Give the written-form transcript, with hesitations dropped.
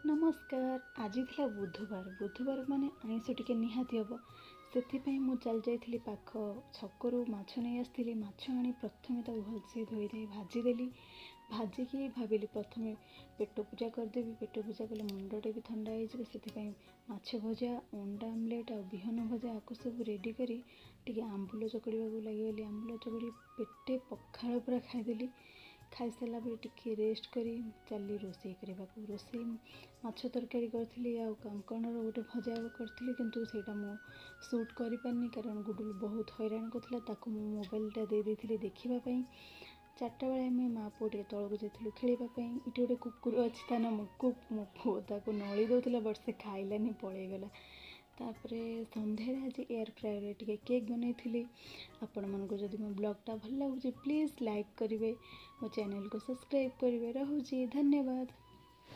नमस्कार। आज था बुधवार। बुधवार माने आइंष टिके निहाती हम से मु चल जाइली पाख छकरू माछ नहीं आसती। माछ आनी प्रथमे तो भलसे धोई धाई भाजीदेली। भाजिकी भाविली प्रथमे पेट पूजा करदेवी। पेट पूजा कले मुंडटे भी ठंडा हो माछ भजा अंडा आमलेट आ बिहन भजा आपको सब रेडी करी टिके आंबुल चकड़ा लगे। आंबुल चकड़ी पेटे पखाड़ पूरा खाईदेली। खाई सारा पर टिके रेस्ट करी चली रोषे करने को। रोषे माछ तरकारी करी कांकणर गोटे भजा करी किंतु सेटा मु सुट कर पारनी कारण गुडुल बहुत हैरान करता। मो मोबाइलटा दे देथिली देखिबापई। 4टा बेले आम माँ पुओ टे तौक जाइलु खेलवाई। ये गोटे कुकुर अच्छी ता ना मुकुप मो पुओ ताको नली दौला बट से खाइलानी पलैगला। तापरे संध्यारे आज एयर फ्रायर टे केक बनई। आपण मानक जदि मो ब्लॉगटा भल लगुच प्लीज़ लाइक करेंगे, मो चैनल को सब्सक्राइब करेंगे। रोचे धन्यवाद।